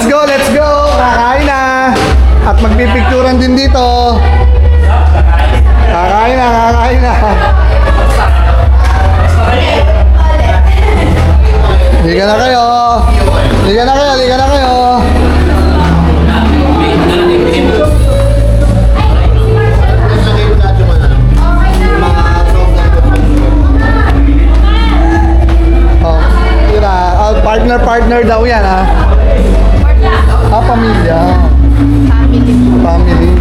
Let's go, let's go! Kakain na! At magpipicturan din dito. Kakain na, kakain na. Liga na kayo. Liga na kayo, liga na kayo. Oh, yun ah. Partner daw yan ah. Pamilya. Family.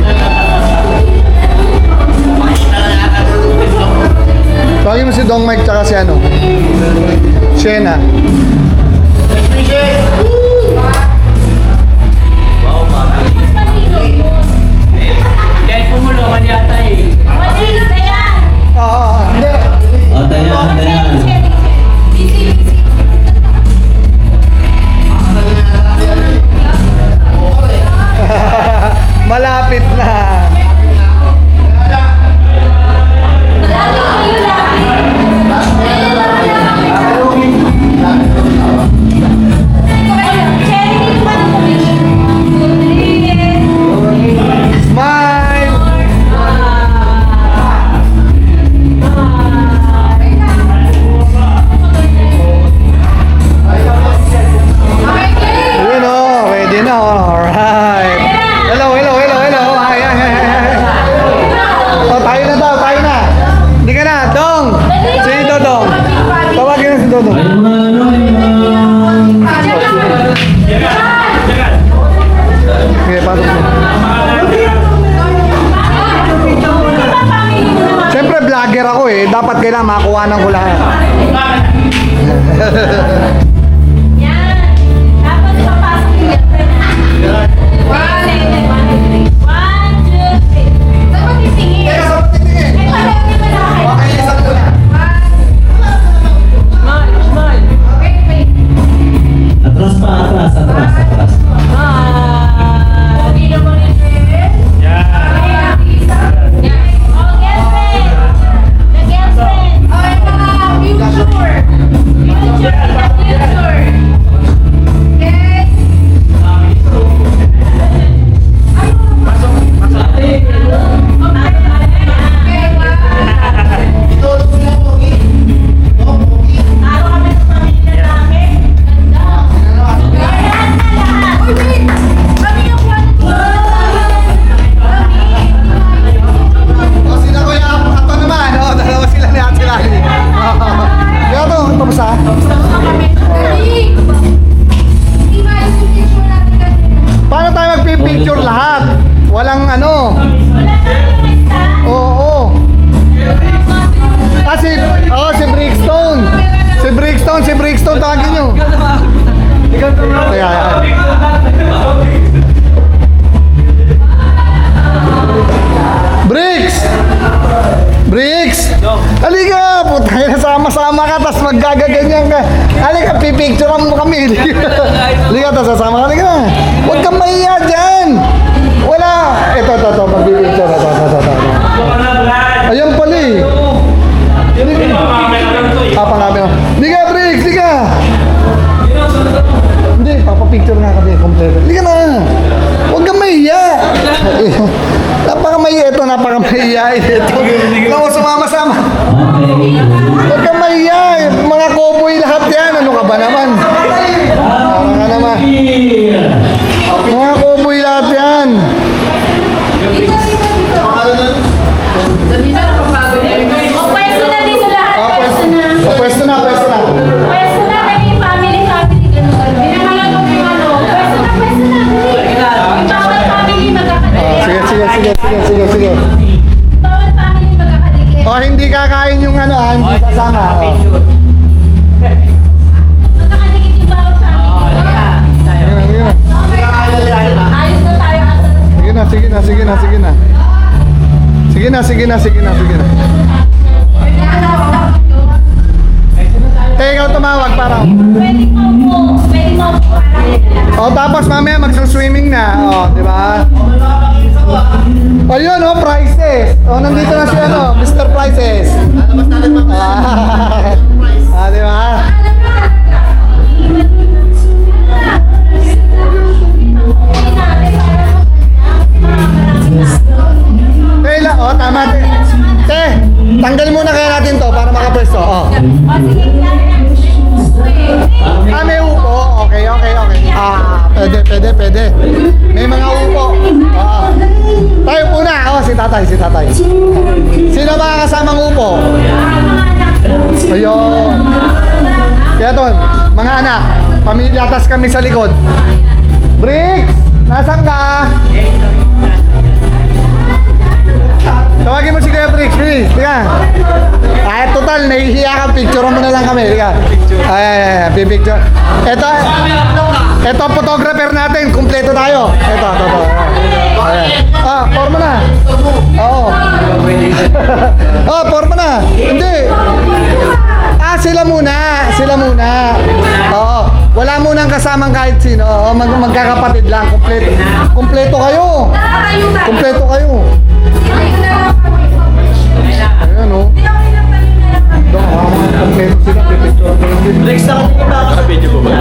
Tawagin mo si Dong Mike tsaka si ano? Shena. Kahit pumulungan yata eh. Oo, hindi. Malapit na. Smile. Yun o, ready na. Alright. Hello. Ay. Oh, tayo na daw, tayo na. Hindi ka na, Dong. Si Dodong. Tawagin na si Dodong. Okay, pasok mo. Siyempre, vlogger ako eh. Dapat kailangan makuha ng lahat. Atras. Paano tayo magpipicture lahat? Walang ano. Oo. Si Brickstone. Si Brickstone tawagin nyo. Bricks! Halika! Putay na sama-sama ka, tas magagaganyan ka. Halika, pipicturean mo kami. Halika, tas sasama ka. Halika na. Huwag kang mahiya dyan. Wala. Ito. Magpipicture. Ito. Ayan pala eh. Pangabi. Halika, Bricks! Halika! Hindi, papapicture nga kami. Kompleto. Halika na. Huwag kang mahiya. Napakamahiya ito. Ikaw mo sumama-sama. Huwag kang mahiya. Mga cowboy lahat yan. Ano ka ba naman? Mga naman. Mga cowboy lahat yan. Pwesto na dito lahat. Pwesto na. Pwesto na kami, family. Binangalan ko yung ano. Pwesto na. Yung bawat family magkakadikit. Sige. Bawat family magkakadikit. O, hindi kakain yung ano, hindi sasama. Magkakadikit yung bawat family. Ayos na tayo. Sige na. Ikaw tumawag para. Pwede mo po. O, tapos mamaya magsuswimming na. O, di ba? Ayun, prices. O, nandito na si Mr. Prices. Di ba? Pwede. May mga upo. Oo. Tayo muna. Si tatay. Sino ba kasamang upo? Ayun. Kaya doon, mga anak, pamilya, tas kami sa likod. Bricks! Nasaan ka? Tawagin mo si Kuya Bricks, please. Tiga. Ay, total, nahihiya ka. Picture mo na lang kami. Tiga. Ay, pipicture. Ito, photographer natin. Kumpleto tayo. Ito. Forma na. Oo. Forma na. Hindi. Sila muna. Oo. Wala munang kasamang kahit sino. Oo, magkakapatid lang. Kumpleto kayo. Ayan, oh. Kumpleto sila. Next na kami ba? Naka-video ko ba?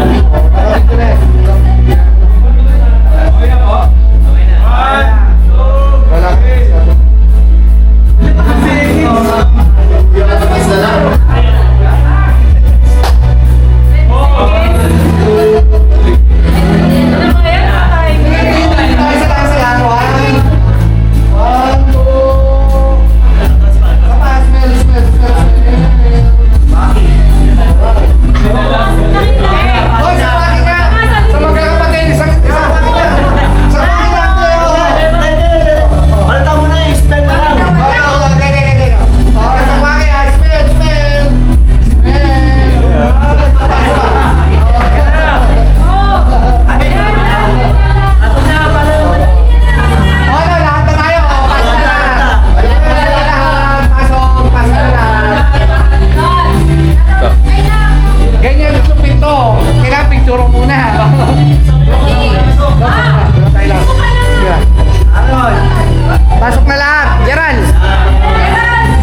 Pasok na lahat.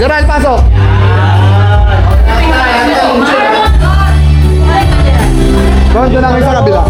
Gerald, pasok. Doon lang sa kabila.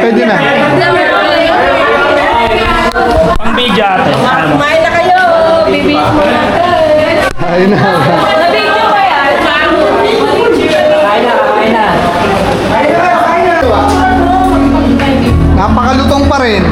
Pwede na. Pang video ate. Kumain na kayo. Bibis mo na. Ayun na. Nabigyo ba yan? Kain na. Napakalutong pa rin.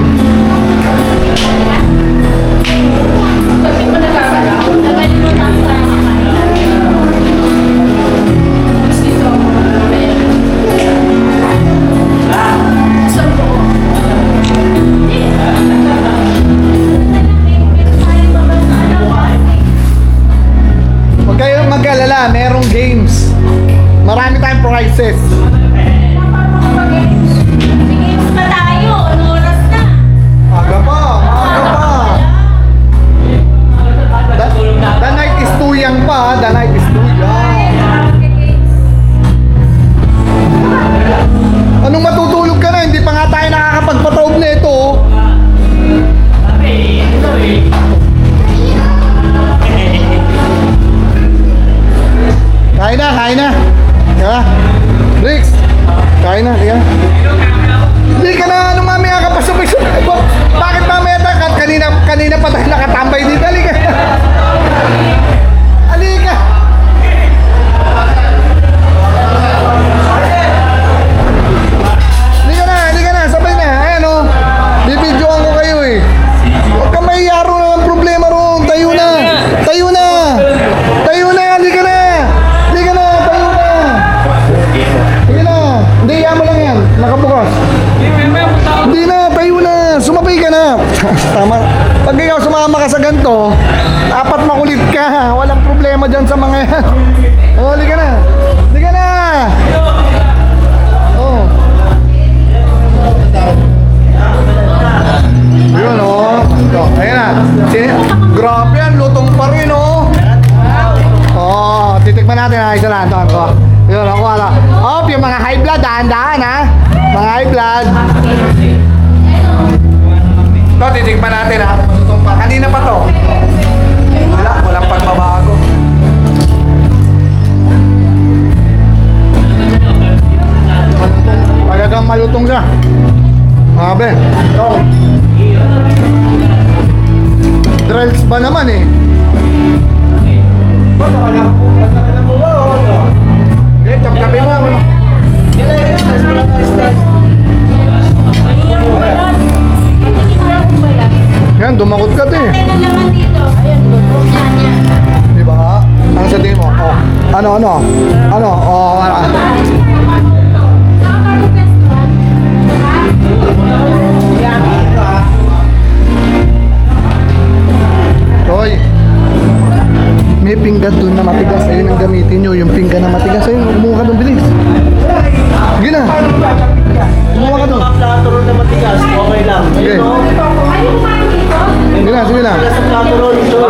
Huwag kayong mag-alala, merong games. Marami tayong prizes. Bigyan pa tayo. Ano oras na? Aga pa. The night is too young pa, ha? The night is too young. Anong matutulog ka na? Hindi pa nga tayo nakakapagpataob na ito. Kain na. Bricks, sa ganito, dapat makulit ka. Walang problema dyan sa mga yan. Oh, halika na. Halika na. Oh. Yun, oh. Ayan na. Grabe yan, lutong pa rin, oh. Oh, titikman natin ha. Isa lang, ito. Yun, ako ala. Oh, yung mga high blood, dahan-dahan ha. Mga high blood. Ito, titikman natin ha. Lutong pa. Kanina pa to. Walang pagbabago. Talagang malutong siya. Mabe. Ito. Drills ba naman eh? Okay, chop-chopin mo. Yan, dumakot ka to eh. Ano naman dito? Ayan, luto na niya. Di ba? Ano sa tingin mo? Oh. Ano? Oh, ano? Nakaka-request ba? Hoy. May pinggan doon na matigas. Ayun ang gamitin nyo. Yung pinggan na matigas. Ayun, umuha ka doon, bilis. Sige na. Umuha ka doon. Mga plato ron na matigas, okay lang. Sige. Ayun, oh. Ayun pa dito? Sige na, sige na. Sa plato ron, ito.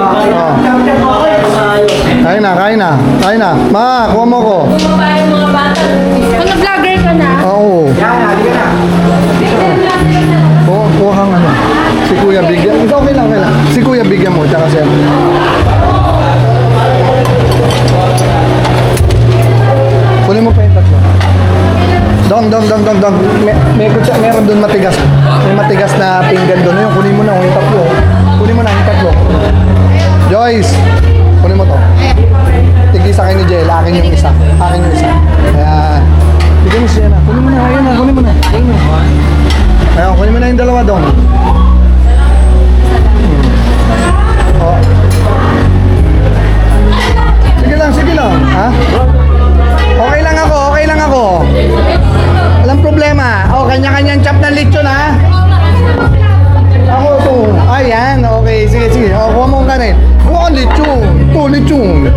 Kain na. Kain na. Ma, kuha mo ko. Bumaba yung mga bata. Ano, vlogger ka na? Oo. Bigyan lang sila sa Kuha kang ano. Si Kuya bigyan. Ito okay lang. Si Kuya bigyan mo. Tsaka siya. Kunin mo pa yung tatlo. Dong. Meron doon matigas. May matigas na pinggan doon. Yung kunin mo na yung tatlo. Kunin mo na yung tatlo. Joyce, kunin mo to. Tigil sa akin ni Jel. Akin yung isa. Ayan. Bigyan mo siya na. Kunin mo na. Ayan na. Kunin mo na. Ayan, kunin mo na yung dalawa doon. Oh. Sige lang. Ha? Okay lang ako. Walang problema. Oh, kanya-kanyang chop ng lechon, ha? Ako to. Ayan, okay. Sige. Oh, kuha mo ang kanin. Kuha kang lechon. Ito, lechon.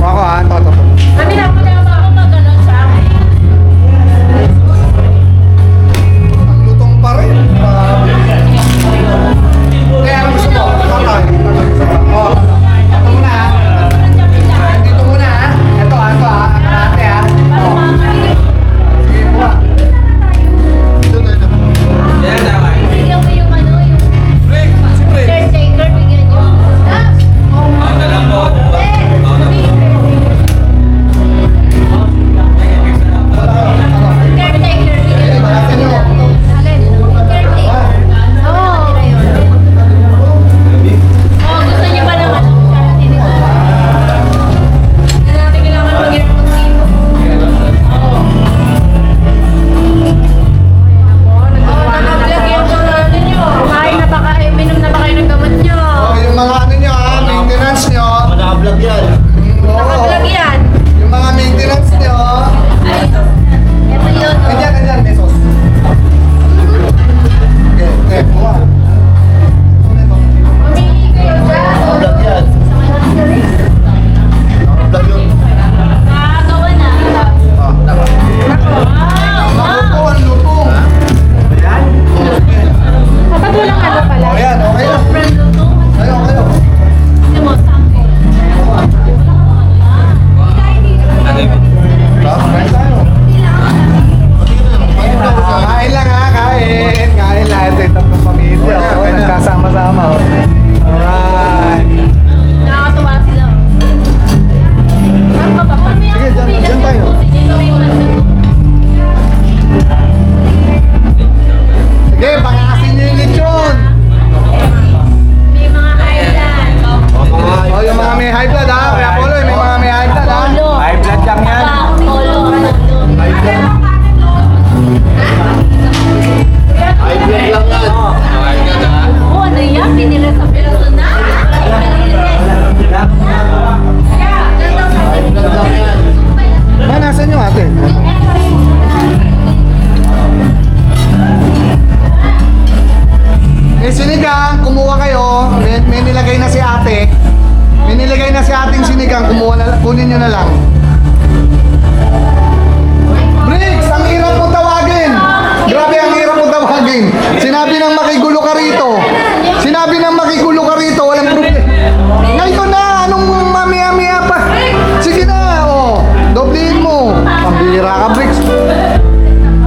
Ako, ha? Ito. Kami na ako maganon siya. Ang lutong pa rin. Kaya ano gusto mo? Oh. Ito muna, ha? Dito muna, ha? Ito, ha? Ate, ha? Oh. Sige, kuha. Ito na. Bigyan mo yung ano, yung caretaker, bigyan niyo. ate. May nilagay na si ating sinigang. Kunin nyo na lang. Briggs, ang hirap mo tawagin. Grabe, ang hirap mo tawagin. Sinabi ng makigulo ka rito. Sinabi ng makigulo ka rito. Walang problema. Ngayon na, anong mamaya-maya pa? Sige na, oh. Doblehin mo. Pambira ka, Briggs.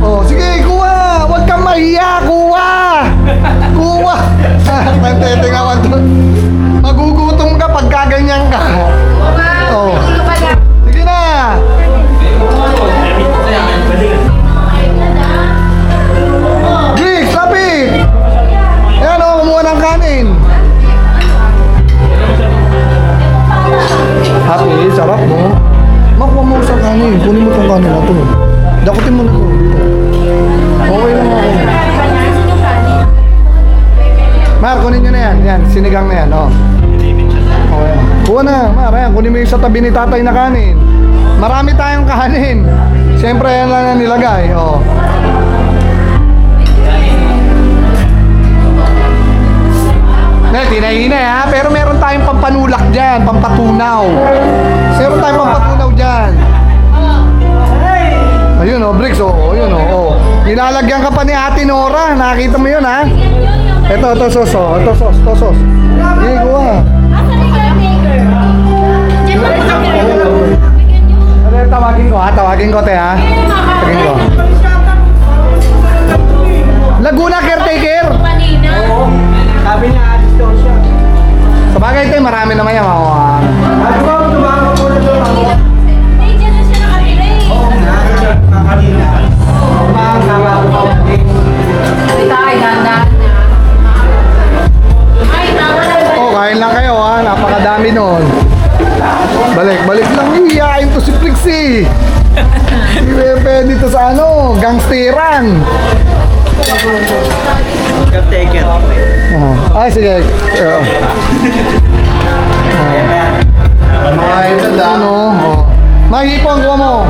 Oh, sige, kuha. Huwag kang mahiya, kuha. Kuha. Tetingawan doon. Magugutom ka pag gaganyan ka. Oh. Sige na. Briggs, lapit. Ayan, oh, kumuha ng kanin. Happy, sarap mo. Makuha mo sa kanin. Kunin mo itong kanin na ito. Dakutin mo na ito. Okay lang ako. Mar, kunin nyo na yan. Yan, sinigang na yan. Oh. Okay. Kuha na, Mar. Ayan, kunin mo yung sa tabi ni tatay na kanin. Marami tayong kanin. Siyempre, yan lang ang nilagay. Oh. Hinay-hinay ha, pero meron tayong pampanulak dyan, pampatunaw. Meron tayong pampatunaw dyan. Ayun oh, Briggs, oh, yun oh. Nilalagyan ka pa ni Ate Nora, nakita mo yun ha? Ito sos, oh. Ito sos. Sige, kuha. Tawagin ko, te ha? Tawagin ko. Laguna caretaker? Sabi niya, alis daw siya. Sa bagay te, marami naman yan. Ano ba, tumama po na doon ako. Kakalina. Tama ko pa. Oh, kain lang kayo ha. Napakadami nun. Balik lang. Iyain to si Prixie. Pwede dito sa ano, gangsteran. Caretaker. Ay, sige. Ay, ano? Mahipon ko mo.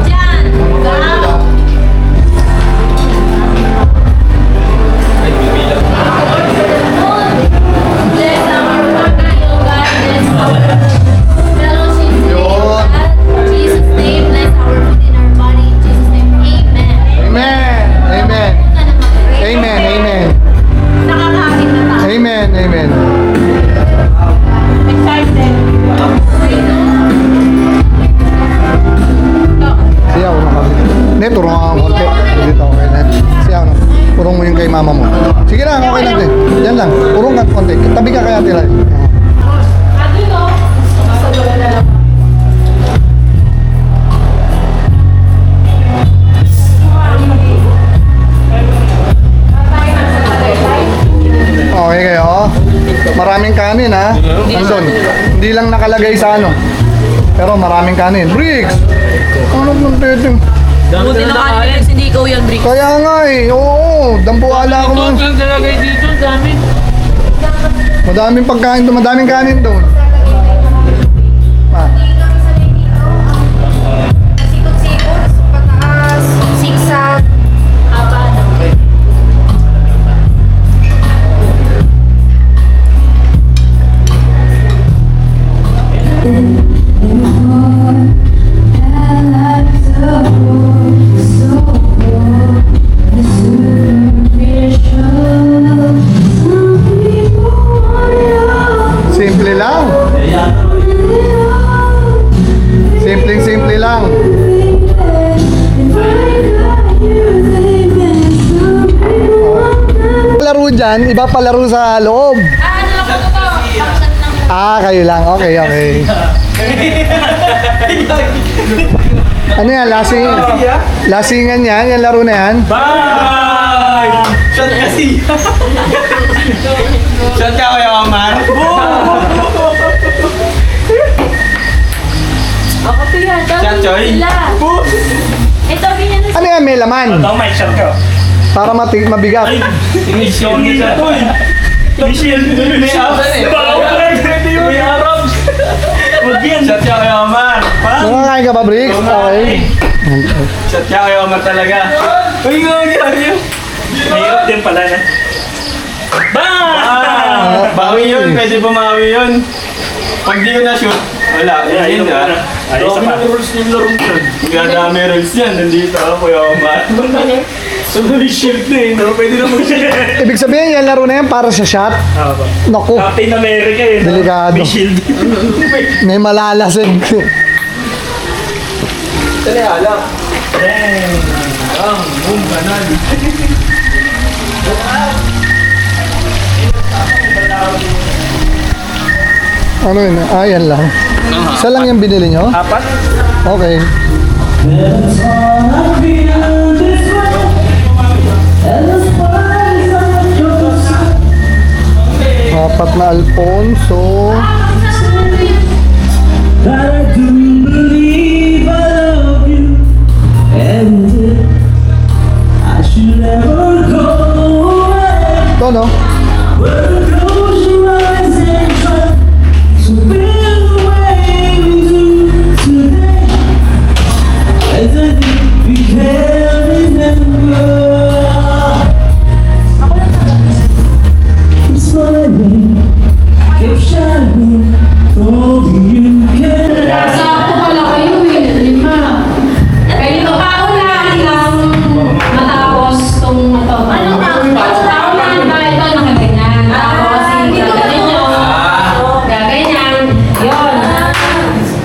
Amen. Siya, una kami. Hindi, turong ako ng konti. Dito, okay na. Siya, una. Turong mo yung kay mama mo. Sige lang, okay lang din. Yan lang. Turong ka konti. Tabi ka kaya tila. Okay kayo. Maraming kanin ha. Nandun. Hindi lang nakalagay sa ano. Pero maraming kanin. Briggs! Ano nang teteng? Buti na kanin, hindi ikaw yan, Brick. Kaya nga eh. Oo. Dambuala ko man. Ang talagay dito, dami. Madaming pagkain doon. Madaming kanin doon. Sikot-sikot, pataas, zigzag, haba ng Simple lang. Simple lang. Laro dyan, iba pa laro sa loob. Kayo lang. Okay. Ano yan, lasingan yan? Yan laro na yan? Bye! Shot kasi. Shot ka kaya, Omar? Ako to yan. Shot, Choy? Ito, binyan na Ano yan, may laman? Ito, may shot ka. Para mabigat. Mission nila. Mission. May abs. May arabs. Huwag yan. Shot ka kaya, Omar. Nakakain ka ba, Briggs? Okay. Shot ka kaya, Omar talaga. Uy, nga. Mahirap din pala na. Bawi yun. Pwede bumawi yun. Pag di ko na-shoot, wala. Yun na. Ay, isa pa. rules yung laro yun. Ganda may rules yan. Nandito ako, yaman. So, shield na eh, no? Pwede na mag-shield. Ibig sabihin, yan laro na yan para sa shot. Naku, Captain America eh. no? Delikado. May shield. may malalasig. Dali, alak. Boom, banan. Ano yun? Ah, yan lang. Isa lang yung binili nyo? Apat? Okay. Apat na Alfonso. Ito, no? Sakto pala kayo eh, 5. Ganito pa ako na lang matapos tong ito. Ano ba? Ako na ba ito nakaganyan. Tapos hindi gaganyan nyo. Gaganyan. Yun.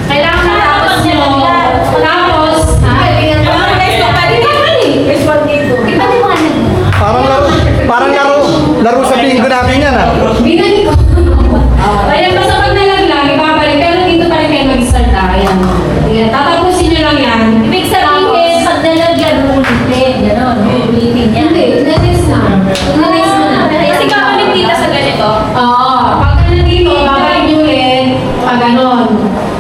Kailangan matapos nyo. Tapos, Laro sa bingo natin yan, ah. binalik ko. Ayan, basta pag nalaglag, ibabalik. Pero dito pa rin kayo mag-start na. Ayan. Ayan, tatapusin nyo lang yan. Ibig sabihin, pag nalagyan, ulitin. Ganon, ulitin yan. Hindi, na-test na. Na-test mo na. Kasi kapalik dito sa ganito. Oo. Pag nandito, babalik nyo ulit. Pag ganon.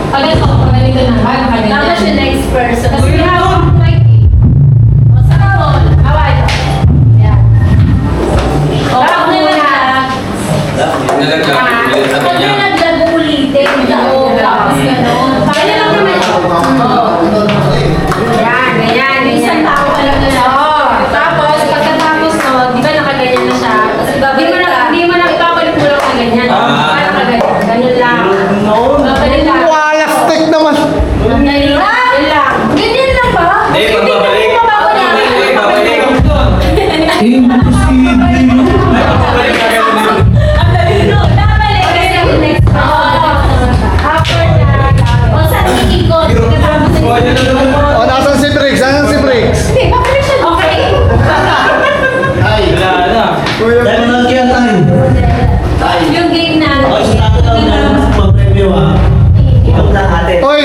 Pag ito, pag ganito na. Ay, nakaganyan. Tapos yung next person. Tapos may hawak ng mic eh. O, sa kapon. Hawa ito. Ayan. O, pag nalagyan. Nalaglag. Pag nalagyan, ulitin. Oo, tapos ganon. Kaya lang naman. Ayan, ganyan. Isang tao pa lang na lang. Oo. Tapos, pagkatapos nun, di ba nakaganyan na siya? Kasi Hindi mo na ibabalik mo lang na ganyan. Para nakaganyan. Ganun lang. Babalik lang. Wala stick naman. Ganyan lang. Ganyan lang ba? Eh, pagbabalik. Pagbabalik ka ganun. Ang dali no. Babalik. Kasi yung next after that, O, saan ikikot? Pagkatapos O, nasan si Briggs? Nasan si Briggs? hindi, babalik siya. Okay. Wala na. Dahil lang kaya tayo. yung game na. O, isa tayo lang na mag-preview ah. Ikaw na ate. Oy,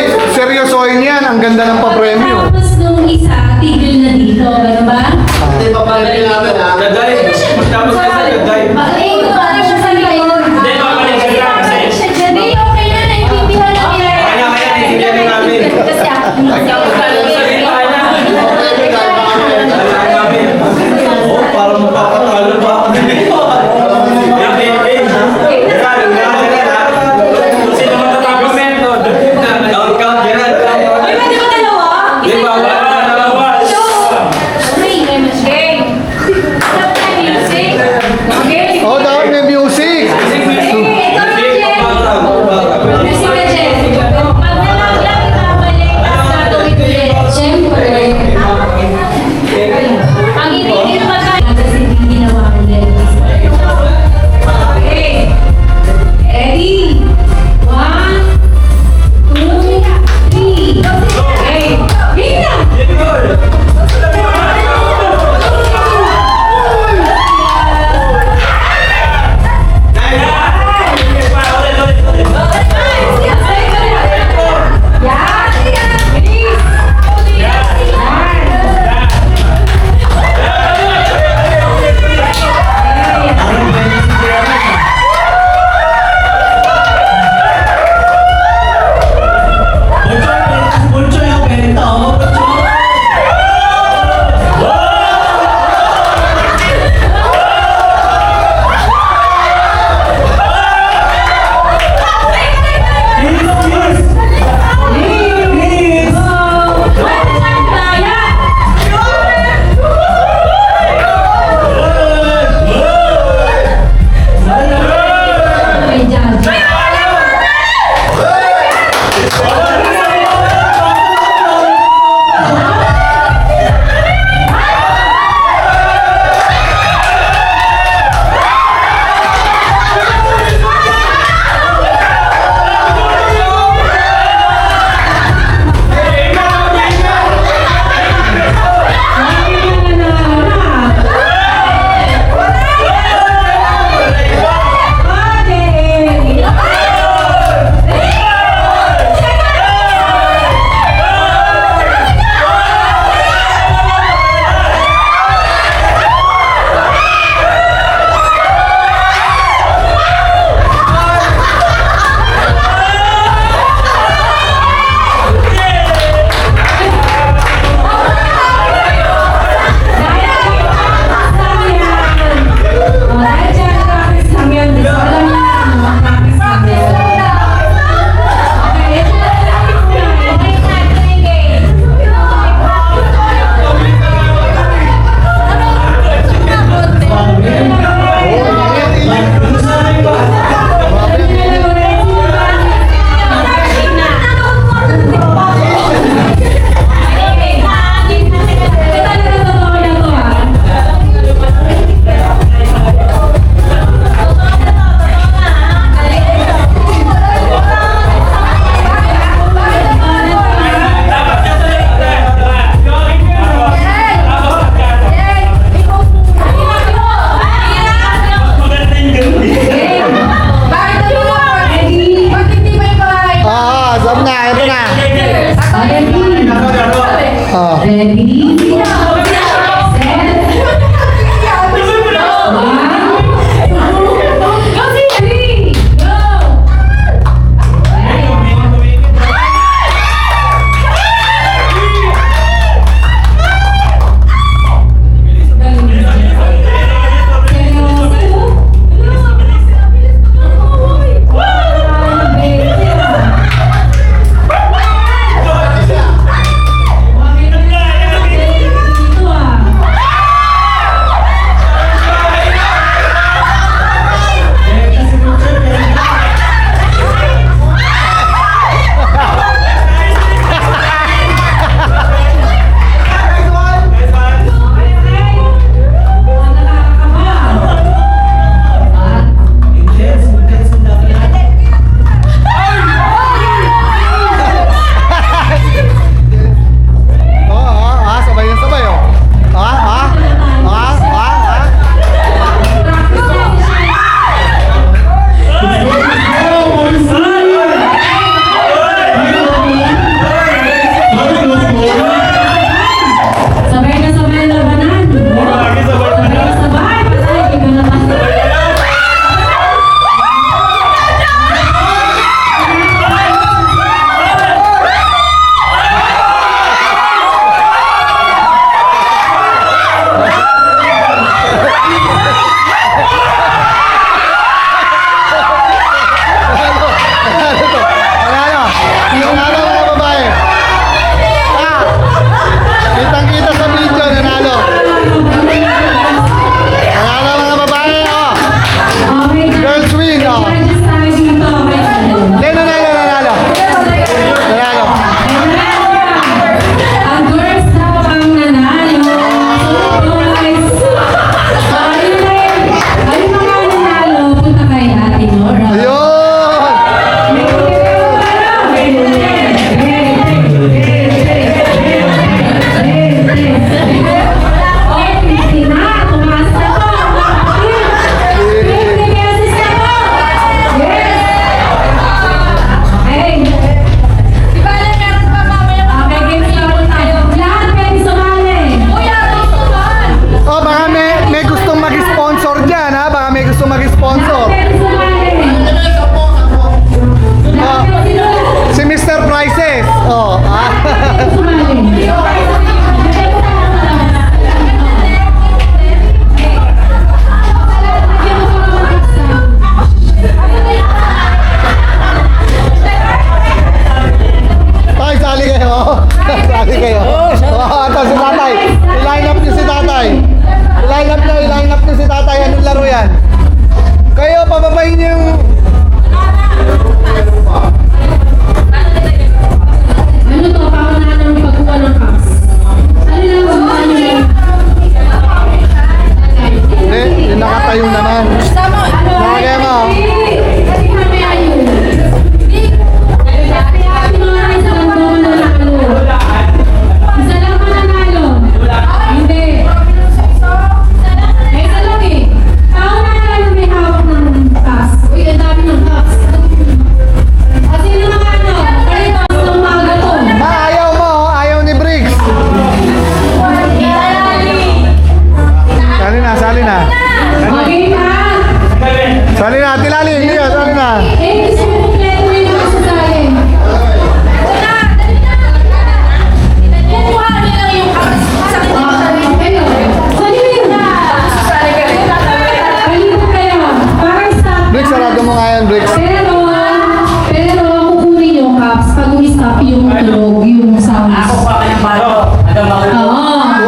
yung tulog, yung sounds. Ako pa kayang bato. Hanggang makuha.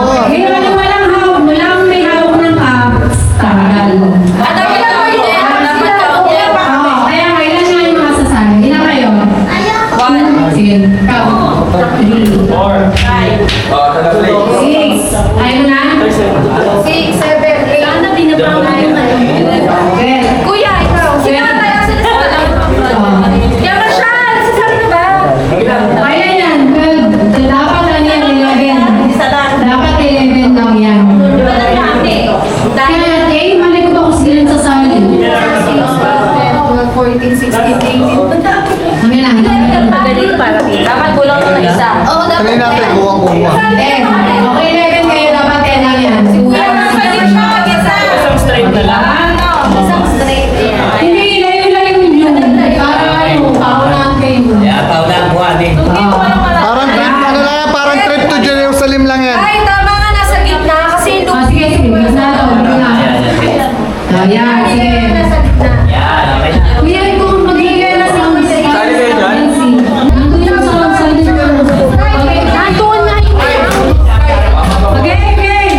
Oo. Kaya walang hawak, walang may hawak ng tanggal. Oo, kaya kailan nga yung mga sasali? Ilan kayo? Sige, ikaw. 3, 6. Ayaw na? 6, 7, 8. Sana binabang na yun. Okay. Kuya, ikaw. Sige na tayo sa nasasabi. Yaman siya! Nasasabi na ba? Kaya yan, good. Dapat ano yan, 11. Dapat 11 lang yan. Kaya, mali ko ba kung sila sasali? 14, 16, 18. Kami lang. Magaling para kita. Dapat kulang ko na isa. Oo, dapat. Kanina natin kuwang-kuwang. Okay, 11 kayo, dapat 10 lang yan. Siguro. Isang straight na lang. Isang straight. Hindi, layo-layo yun. Para ano, paunahan kayo. Parang trip, ano lang yan, parang trip to Jerusalem lang yan. Ay, tama nga nasa gitna kasi yung Ah, sige, sige. Mas na ito. Ayan, sige. nasa gitna. Kuya, kung mag-iigay na sa mga Sali kayo dyan? Nandun yung sa sali ko. Okay. Nandun na yun. Okay, okay.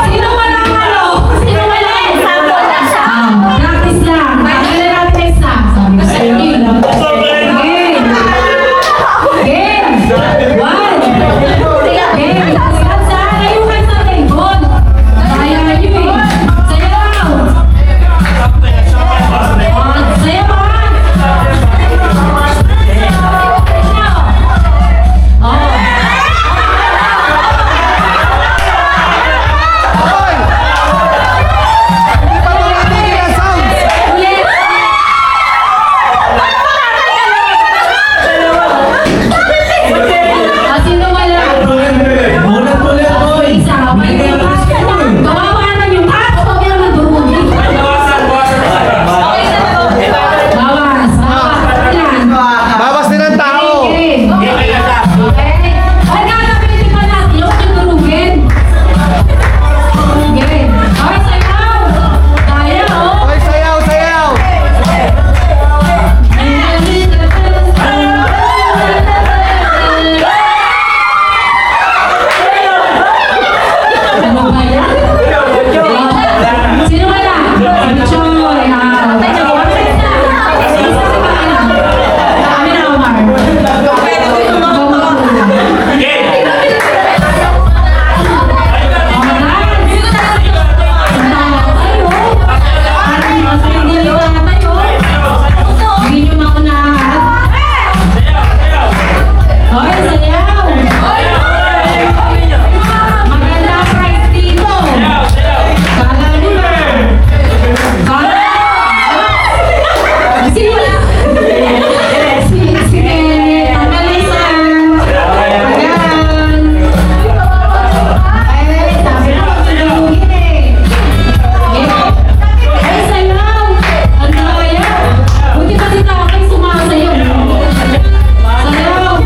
Sino walang ano? Sino walang? Practice lang. Kailan natin next na? Sabi ko sa inyo. Game. Game. One. Game. Saan kayo kayo sa table? Kaya nyo eh. Sayaw. Sayaw ba? Hoy! Hindi pa tumitigil ang sounds. Ulit. Sino wala? Isa. Kawawa naman yung tato. Huwag yan naman durugin. Bawas. Ilan? Bawas din ang tao. Okay. Ay, gagawin pa natin. Huwag yung durugin. Okay. Ay, sayaw. Kaya, oh. Hoy, sayaw, sayaw. Ano ba yan? Sino wala? Choy, ha? Kami na, Omar. Hindi nyo maunahan. Hoy, sayaw! Maganda ang price dito. Kala nyo ba? Kala? Sige. Sige. Tagalisan. Ayan. Ay, sabi ko, sinulugin eh. Ay, sayaw. Ang kaya. Buti pa si Takay sumasayaw. Sayaw.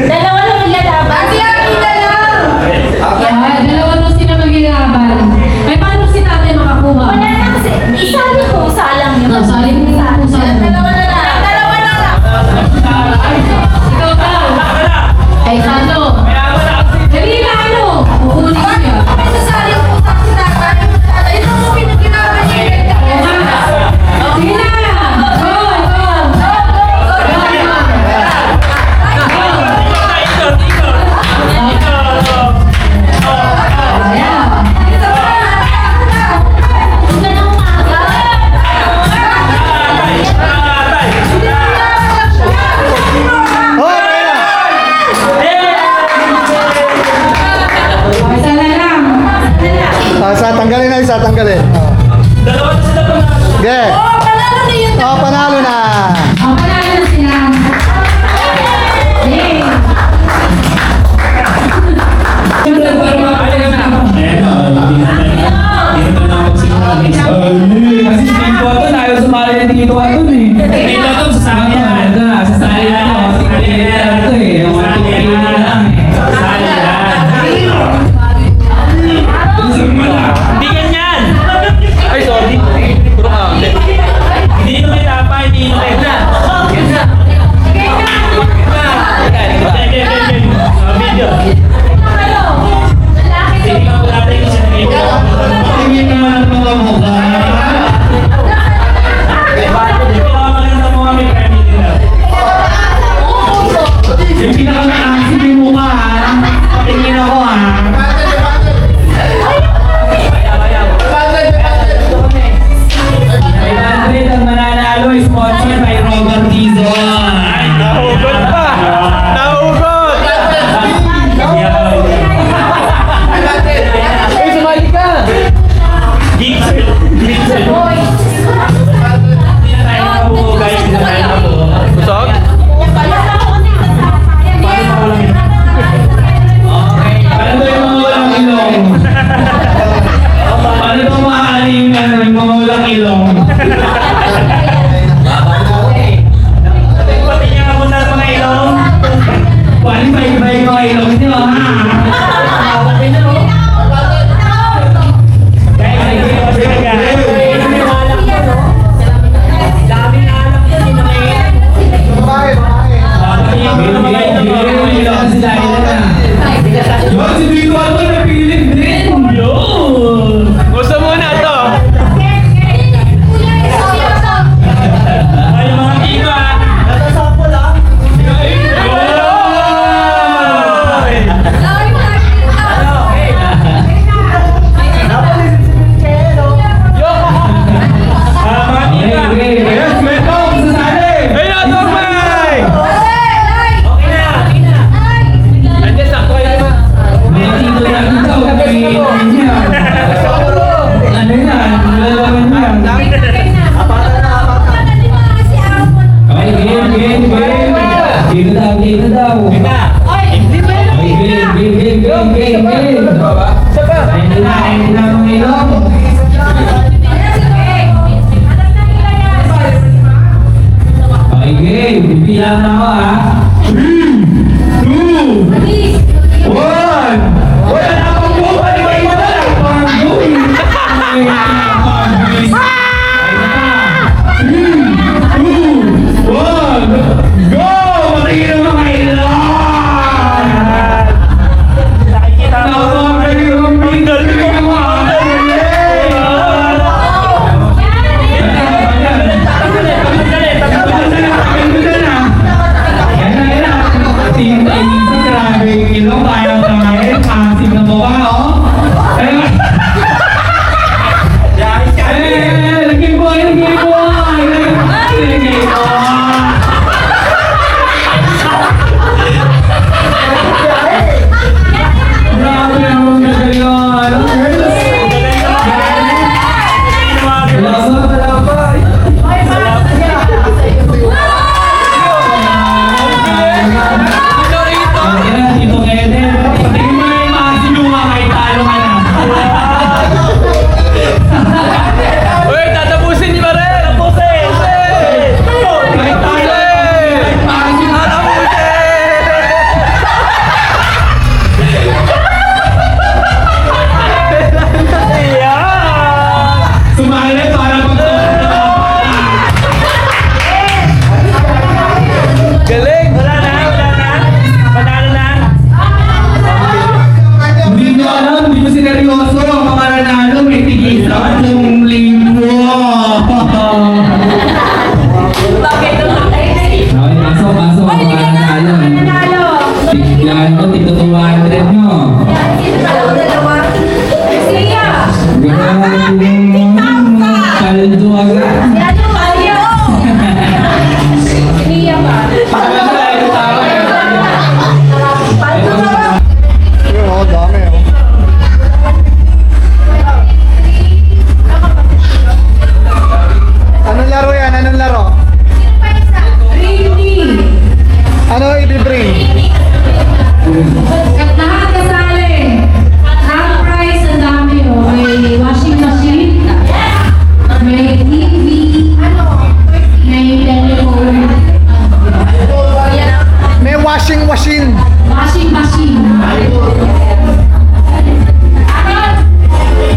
Dalawa na maglalaban. Dalawa na sila maglalaban. Ay, paano si tatay makakuha? Wala na kasi. Isa niyo po, salang yun. Saling kung saan. Dalawa na lang. Ikaw ka. Ay, Sano. Dali na ano? Kukunin ko siya. Sige na. Go, go. Isa na lang. Tanggalin na isa, tanggalin. Dalawa na sila pa. Okay. Oh, panalo na. Ang panalo na sila. Yay! Kasi si Tito Aton, ayaw sumali ng Tito Aton eh. Tito Aton, sasali yan. Sasali yan. Sasali yan. Ito eh. Yung mga tingin na lang eh. Sasali yan. Hindi ganyan. Ay, sorry. Puro ka. Hindi ito may tapa, hindi ito may tapa. Video. Tingnan ko natin yung sa video. Tingin naman ang mga mukha. Yung pinaka-maasim yung mukha, tingin ako ha. Ay, ang mananalo is sponsored by Robert Dizon. Nahugot pa! Nahugot! Uy, sumali ka! Gixel. Gixel. Hindi na tayo mabuhugay. Hindi na tayo mabuhugay. Busog? Okay. Paano ba yung mga walang ilong? Paano ba maaari yung mga walang ilong? Pati niya ka muna sa mga ilong. Paano ba yung mga ilong niyo ha? Gusto muna to! Ayun, Tomay! Andiyan, sakto kayo naman. Ano yan? Nilalaman mo yan. Okay, game. Game daw. Okay, game. Ayun na mga ilong. Okay, game. Bibilang na ako ha. 3, 2, 1. Wala na akong buhay. May iba na lang. Pangguin. Ay, pangguin. Ay, 3, 2, 1. Go! Matigil ang mga ilong! Nakakagaling yung pinggal ko yung mga ilong kaya mo naman asim na mukha oh lagay mo grabe naman magaling Tito Eden machine. Washing machine. Ayan.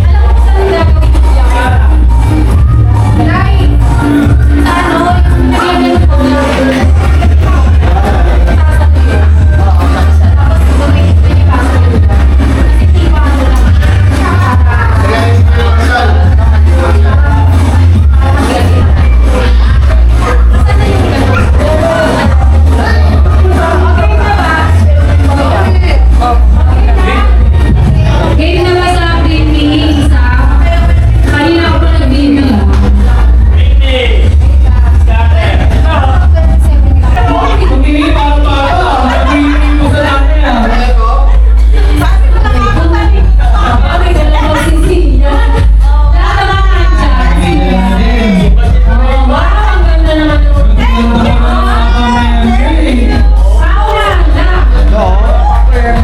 Alam mo saan gagawin ko yan? Dahil, sa ano, yung naglagan ko na game na ba sa briefing isa? Kanina ako pa nag-briefing ah. Pumili para-para. Nag-briefing mo sa dati ah.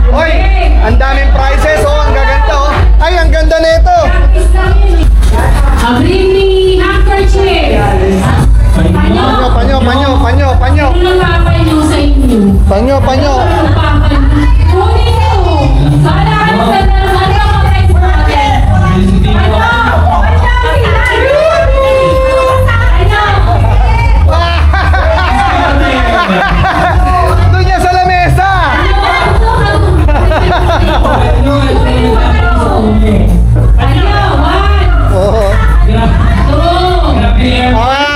Hoy, ang daming prizes, oh, ang gaganda, oh. Ay, ang ganda nito. Bring me handkerchief. Panyo. Ano lang papanyo sa inyo? Panyo. Ano papanyo? Kunin nyo. Sana ano sa naman ang mga natin? Doon niya sa lamesa. Oo. Wala.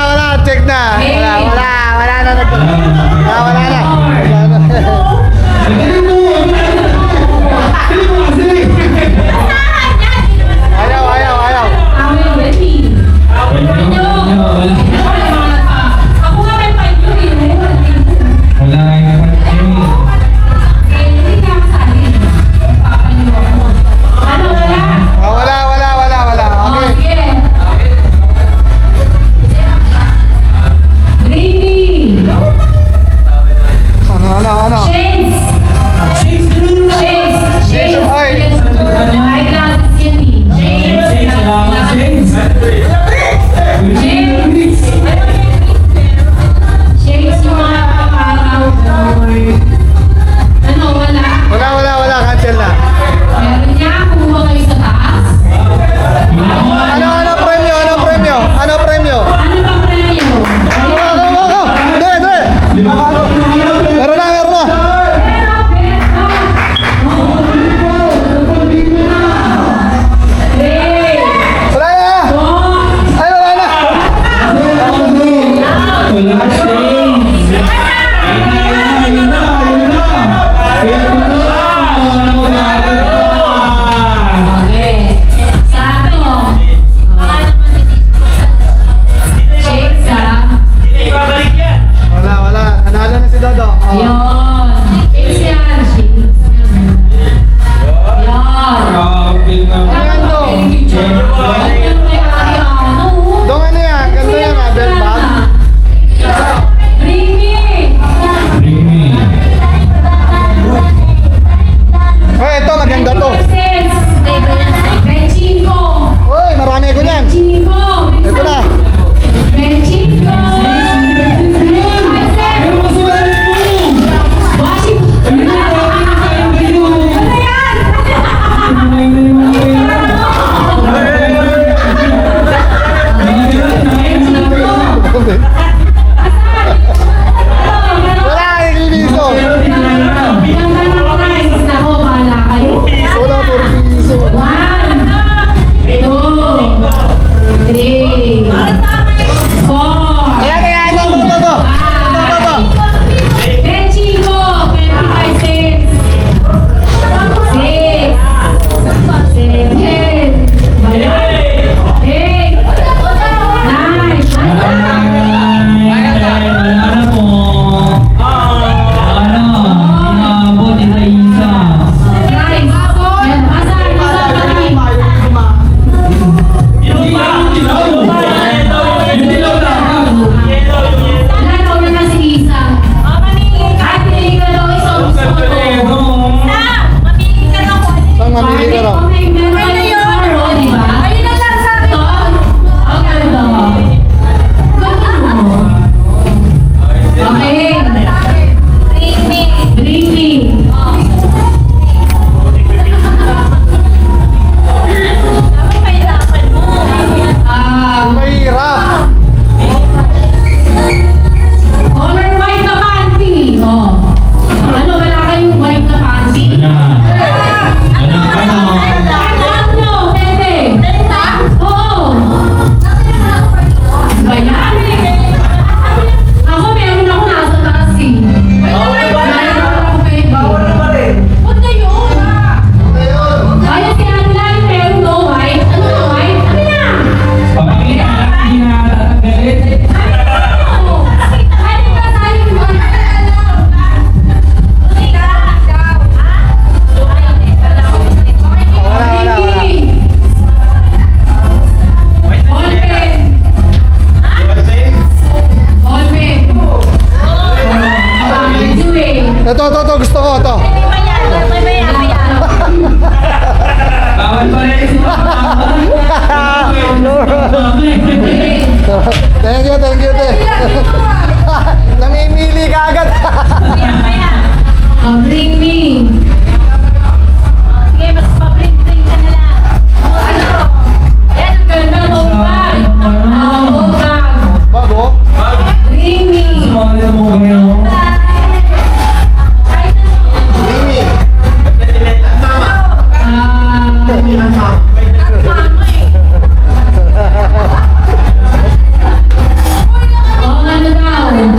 Check na. Wala na. Wala na. Ayaw. Ako nga may panyo eh. gusto ko to. Bawal pa rin si Mama. Thank you, te. Namimili ka agad. Bring me. Sige, mas pa-bling-bling ka na lang. Ano? Yan, ang ganda ng bag. Bag. Bago? Bring me. Sumali na mo ngayon. Mimi. Ano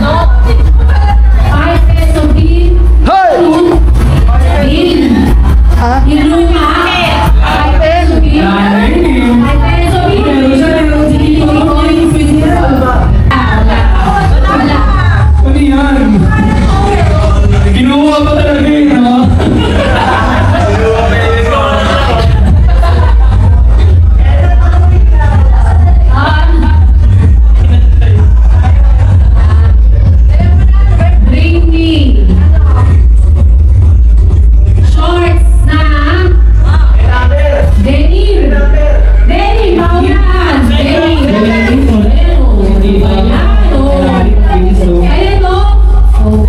daw? 5 peso bill. Hey! Bill. Ha? Iluma. 5 peso bill. 5 peso bill. Wala. Ano yan? Kinuha pa talaga yun, no? Bring me. Shorts na denim. Denim, bawal. Denim. Ayan o. Oh.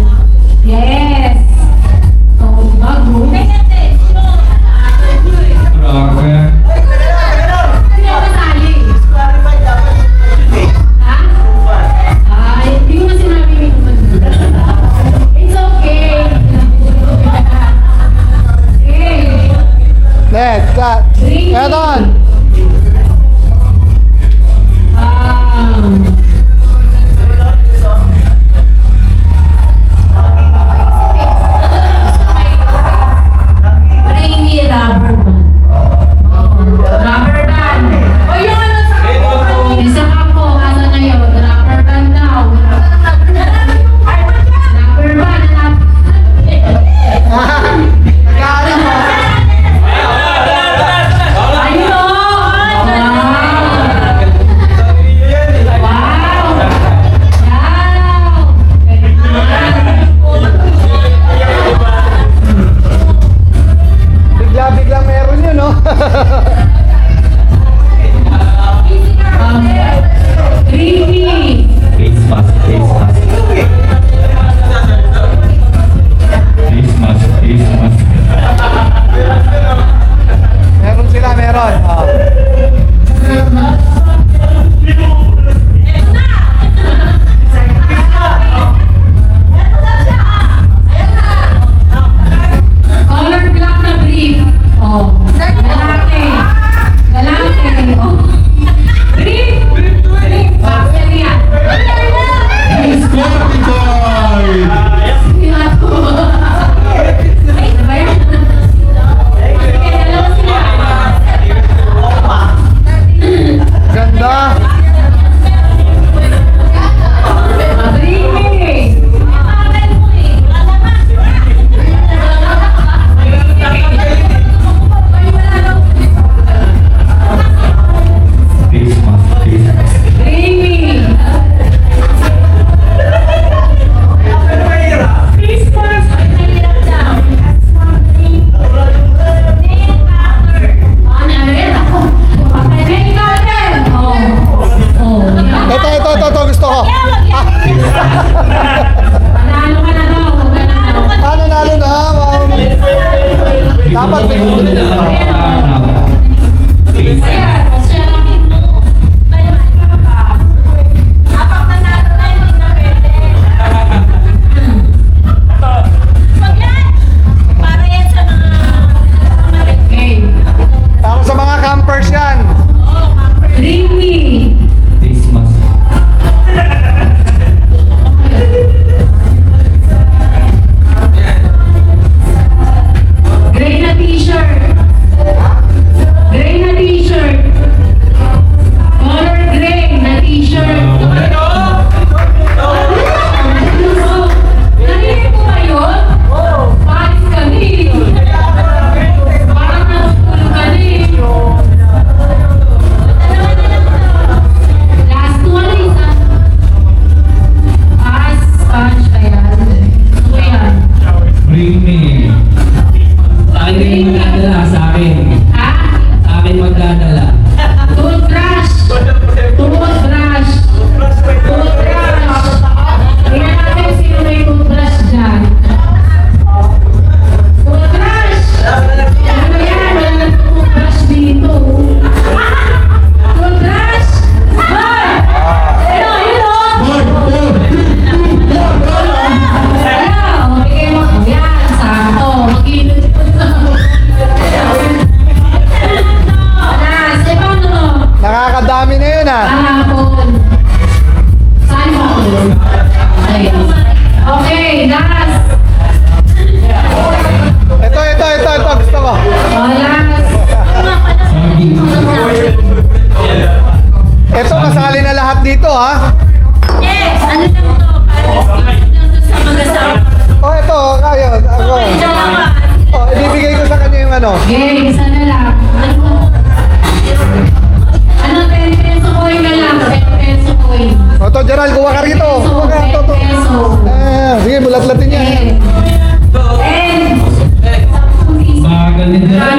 Yes. Oh, bago. Grabe. Hindi ako kasali. Ha? Ay, hindi ko na sinabi may kumanda. It's okay. Okay. Next, cut. Eton. Rainy rubber band. Rubber band. O yung ano sa kapo? Yung sa kapo, ano na yun? Rubber band daw. Rubber band. Ayun o! Wow! Wow! Bigla meron yun, no? Creamy! Face mask, face mask. Face mask, face mask. Meron sila, meron. Oh. Color black na brief. Oh. Lalaki. Lalaki. Oh. Brief. Brief. Bakit yan? Hindi nga to. Ay, ano ba yan? Okay, dalawa sila. Ganda. Brief. Face mask, face mask. Brief. Ano yan? Ako. Hey, Carter! Oh. Oh. Ito, gusto ko. Panalo ka na daw. Huwag ka na daw. Ano nalo na? Wow. Dapat Face mask. Ayan. Okay. para sa mga campers yan. Bring me. Face mask. Gray na t-shirt. eh. Sa akin kayo magdadala, sa akin. Ha? Sa akin magdadala. Toothbrush. Toothbrush. Toothbrush. Tingnan natin sino may toothbrush dyan. Toothbrush. Ano yan? Wala nang toothbrush dito. Toothbrush. Hoy! Ano? Yun o! Ano? Bigay mo. Yan. Sakto. Mag-inod po na. Anas, eh paano mo? Nakakadami na yun ah. Kahapon. Saan mo? Okay. Okay, last. Ito, gusto ko. Oh, last. Ito, kasali na lahat dito ha. Eh, ano lang to? Parang lang to sa mag-asawa. Oh, ito, kayo. Ako. Dalawa. Oh, ibibigay ko sa kanya yung ano. Okay, isa na lang. Ano, 10 peso coin na lang. 10 peso coin. O, to, Gerald, kuha ka rito. Kuha ka, to. 10 peso. Sige, bulat-latin niya. 10. 10. Bagal din dyan.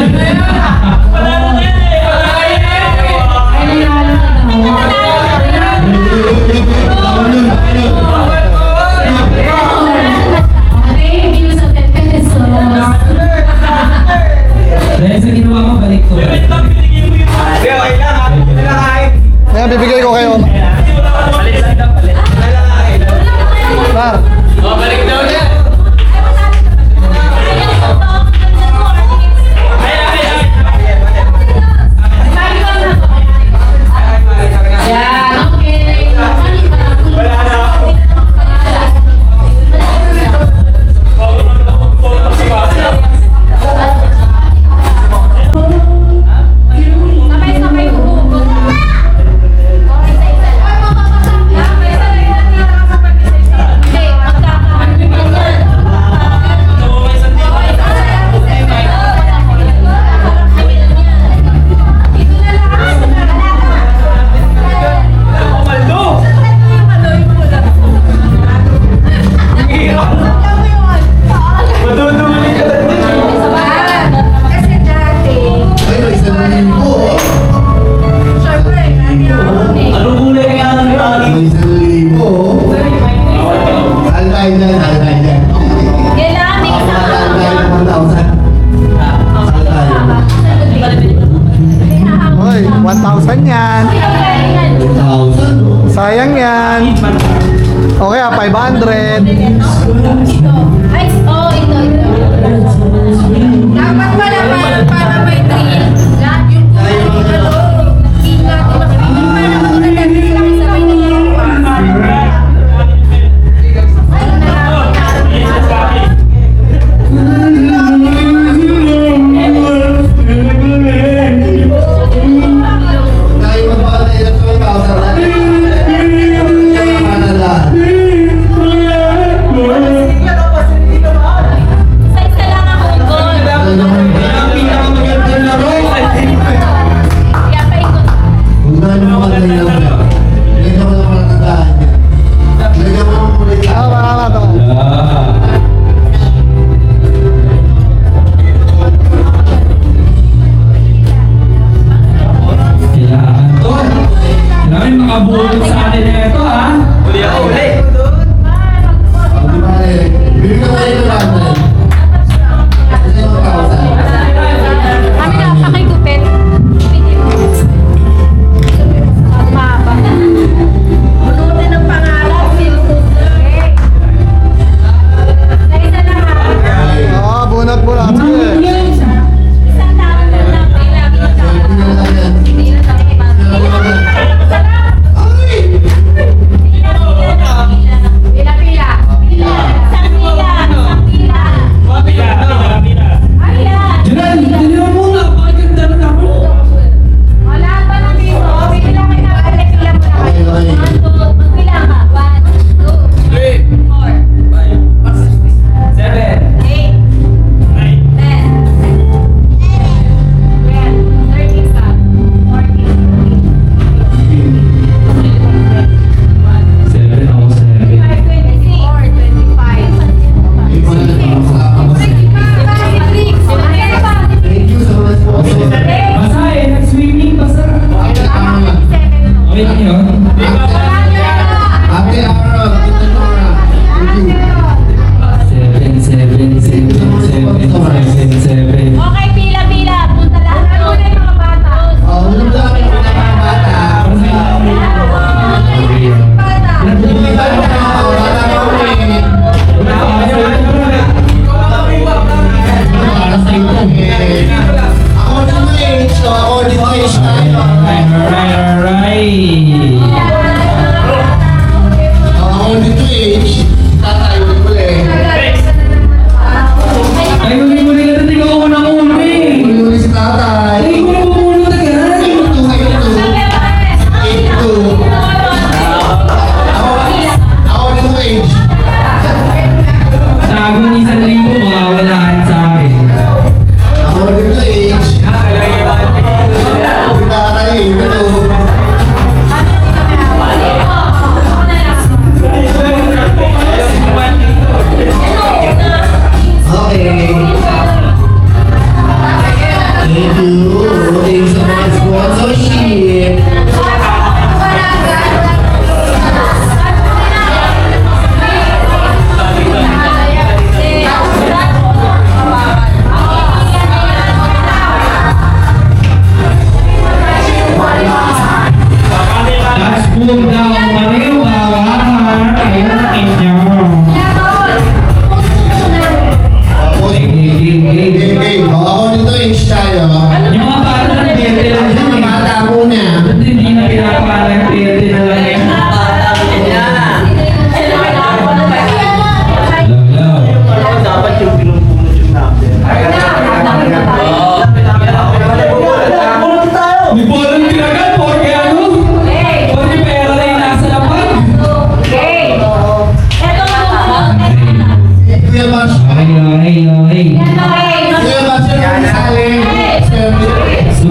Ay, nanalo na daw. Okay, hindi mo sa 10 pesos. Dahil sa ginawa ko, balik ko. Ayan, bibigay ko kayo. Par. Yan, okay. Sabay-sabay ko. Hindi, magkakaano yan. Kasi dati, Anong kulay kaya ng pagi? Kailangan may kasama. Hoy, 1,000 yan. Sayang yan. Okay ah, 500. Ay, oh, ito. dapat pala para may trail. Lahat yung hindi natin makikita. Para maganda lang sabay na Tayo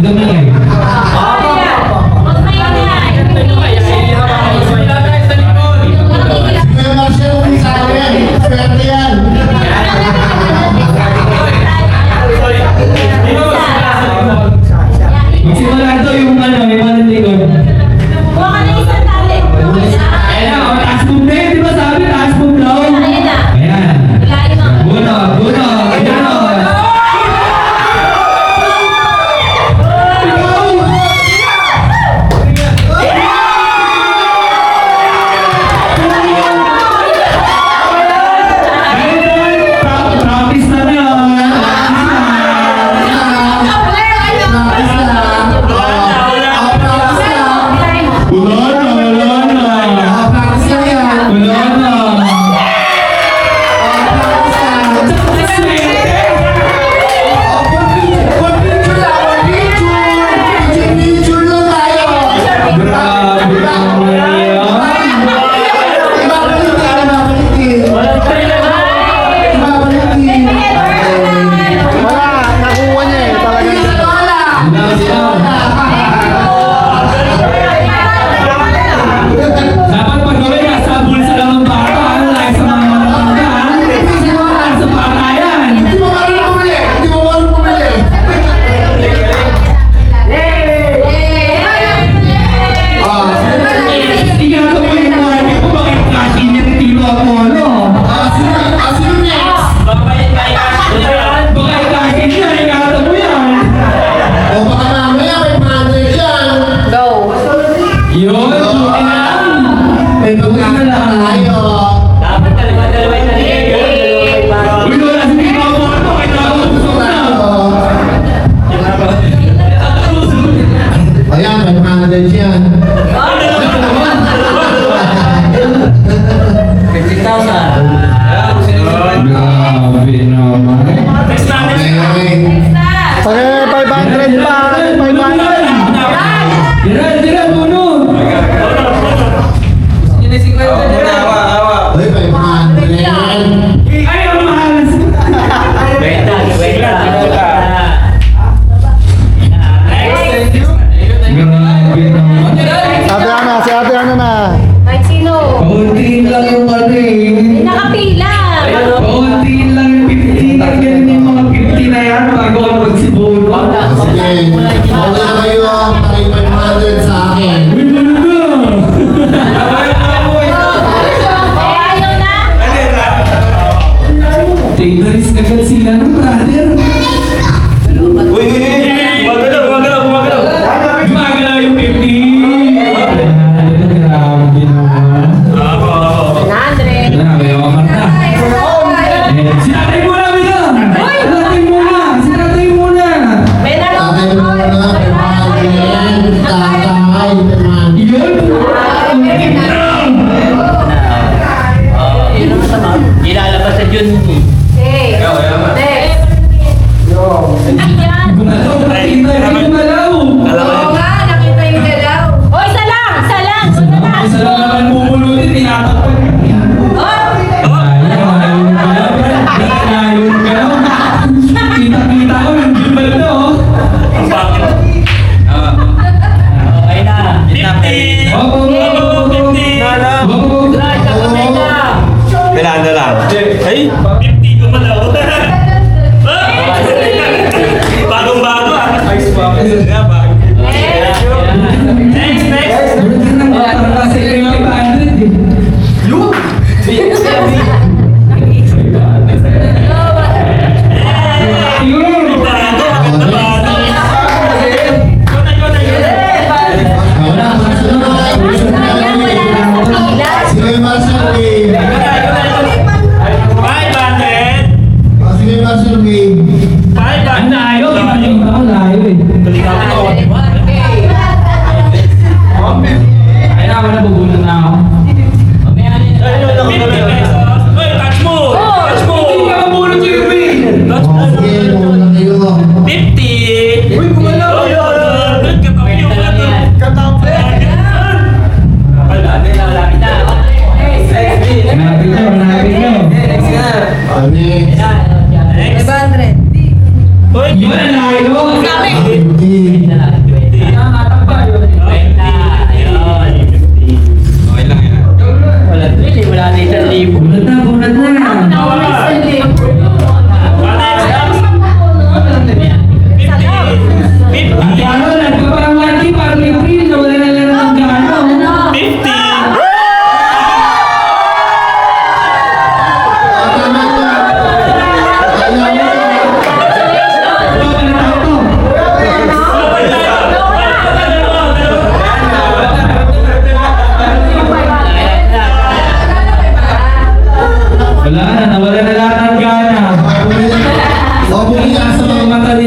dami eh. Kuya Marcel, kung sa akin. Swerte yan. Magsimula to yung ano, yung mga likod. Ayan na, oh, taas move na yun, di ba sabi, taas move daw. Ayan. Bunot, bunot, bunot. Practice na yan. Wala na, wala na. Wala na. Grabe naman yan. Wala, nakuha niya eh. Talagang Dapat pag-gawin nasa bulsa lang ng bata, ano lang sa mga matatanda, sa bata yan. Hindi nga ito mo yung mga ko, bakit kasi niya titilo ako, ano? Bakit kasi niya, ingatan mo yan. Yun, buti na lang. Buti na lang. Uy, wala si Tito ako, ano? Kailangan ko gusto na. Ayan, may managers yan. Grabe naman. Okay, 500 pa. 500. Tira, puno. Uy, 500. Ay, ang mahal. Grabe naman. Ate Ana, si Ate Ana na. Pauntiin lang yung ano eh. Nakapila. Pauntiin lang yung 50 na ganyan yung mga 50 na yan bago ako magsibuno. Sige, wala na kayo. Pari 500 sa akin. Uy, bulugo! Ayaw na? Tayloris agad sila ng brother. Gumagalaw yung 50. Grabe naman. Grabe, waman na. Sinatay muna, Mila! Sinatay muna! Sinatay muna!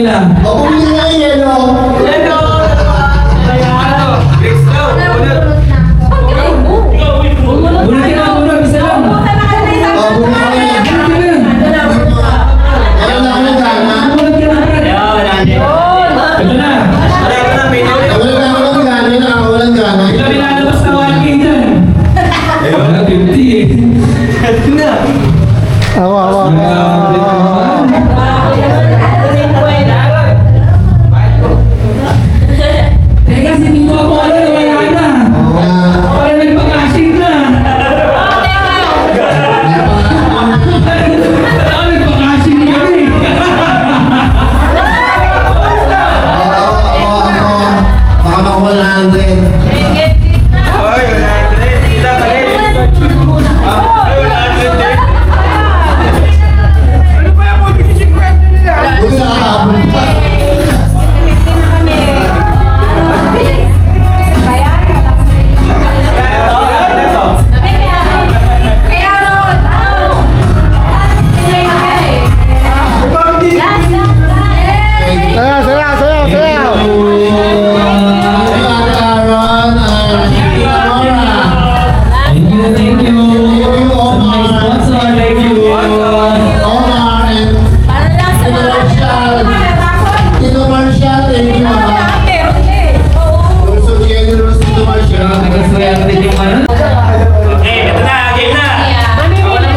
nila. O, bumili na yung yelo. Bunot ka na, bunot. Isa lang. O, bumili na yung Bunot ka na. Wala na ako ng gana. Bunot ka na, brad. Ito na. Wala na ako ng gana. Nakakawalan gana. Ito nilalabas na 1K dyan. Wala, 50 eh. Ako. Teka, si Tito ako wala na. Wala nagpakasing na. Nagpakasing na kami. Baka makuha na 100. Huwag na kakabot pa. Sayaw. Aaron, Nora. Thank you. Thank you, Omar. Sponsor, thank you. Omar and Tito Marshall. Thank you, Mama. You're so generous, Tito Marshall. Nagkasuya ka rin yung ano?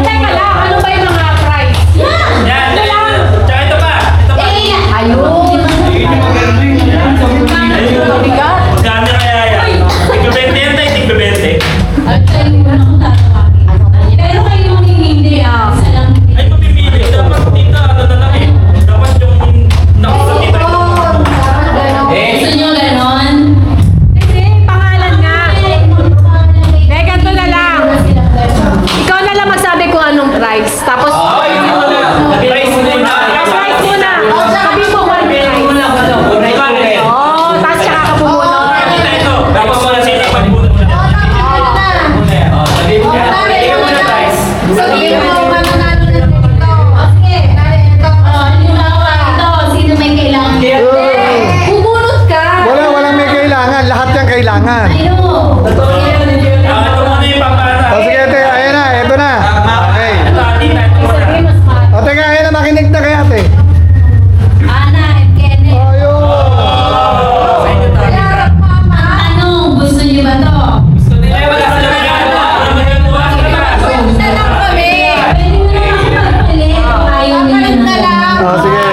Teka lang, ano ba yung mga price? Pero kayo yung hindi ah. Isa lang. Gusto nyo ganon? Kasi pangalan nga. Eh, ganito na lang. Ikaw na lang magsabi kung anong price. Tapos, price muna. Sabi mo, one price. Oo, tapos tsaka ka pumunod. Sabihin mo, mananalo na dito. Okay, halimbawa, ito, sino may kailangan? Bubunot ka. Walang may kailangan. Lahat yung kailangan. Ayun. O sige, ate. Ayan na. Ito na. Okay. Sabihin mas mahal. O teka, ayan na. Makinig na kay ate. Ana at Kenneth. Ayun. Anong gusto niyo ba to? Basta lang kami. Pwede mo naman magpalit kung ayaw niyo na. O sige.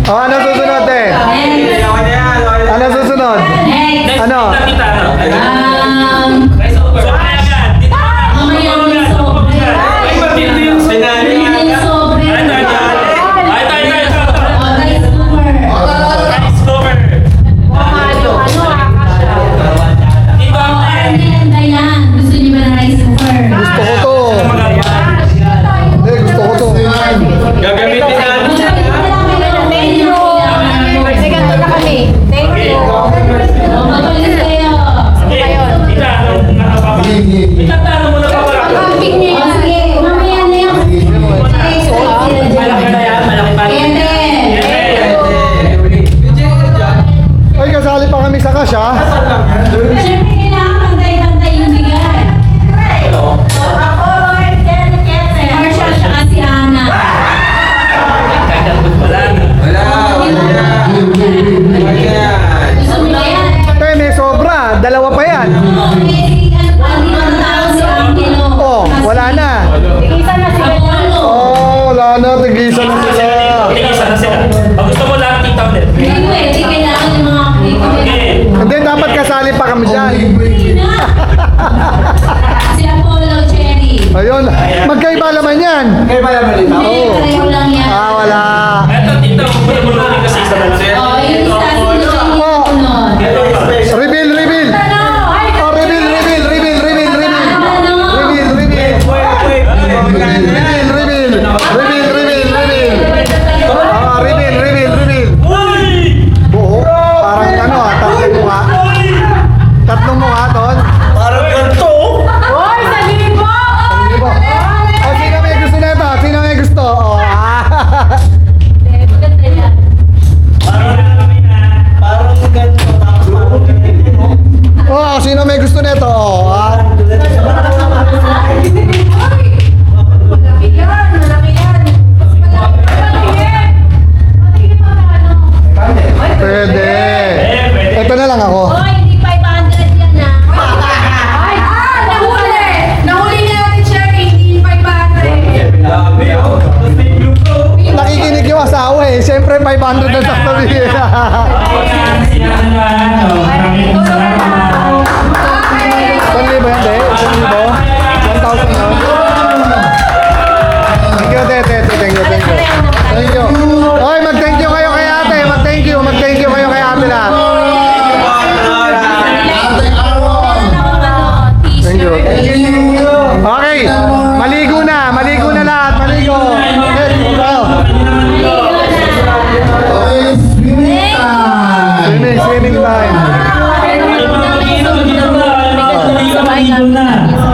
O ano susunod, ate? Ano susunod? Next. Ano? Mamaya may sobre. May sobre. Rice cooker. Ano yan? Gusto niyo ba ng rice cooker? Gusto ko to. Hindi, gusto ko to. Gagamitin natin. Kasi ganito na kami. Thank you. Mapalit kayo. Sige. Pag-camping niyo yun. Sige, mamaya na yan. Kenneth. Ay, kasali pa kami sa cash, ha? Siyempre, kailangan pantay-pantay yung bigay. Si Marshall siya si Ana. Gusto mo ba yan? Tay, may sobra. Dalawa pa yan. Oh, wala na. Isa na sila. Oh, wala na. Tigisa na sila. Gusto mo lang tita ulit. Hindi pwede, kailangan yung mga click. Hindi, dapat kasali pa kami dyan. Si Apollo Cherry. Ayun. Magkaiba naman yan. Hindi, pareho lang yan. Ah, wala. Eto tita, bumulong kasi isa na lang. Oh, yung isa, sino siya yung Oh. sunod? Reveal. Oh, reveal. Reveal. Ano? Ah, reveal. Oo. Parang ano, tatlong mukha. Tatlong mukha, Ton. Parang ganito. Hoy, sabihin mo! Di ba? Oh, sino may gusto nito? Sino may gusto? Oh, ah. Maganda yan. eh, siyempre 500 na sa tabi. Isang libo yan, te? Isang libo? 1,000 na? Thank you, te. Thank you. Thank you. Oy, mag-thank you kayo kay ate. Mag-thank you kayo kay ate lahat. Thank you. Okay, maligo na lahat, maligo. Swimming time.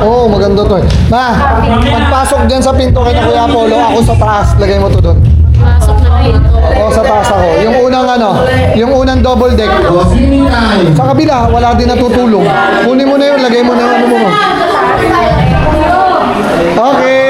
Oo, maganda to eh. Ma, pagpasok dyan sa pinto kay na Kuya Apollo, ako sa taas, lagay mo to doon. Pasok na dito. Oo, sa taas ako. Yung unang double deck. Sa kabila, wala din natutulong. Kunin mo na yun, lagay mo na yung ano mo. Okay.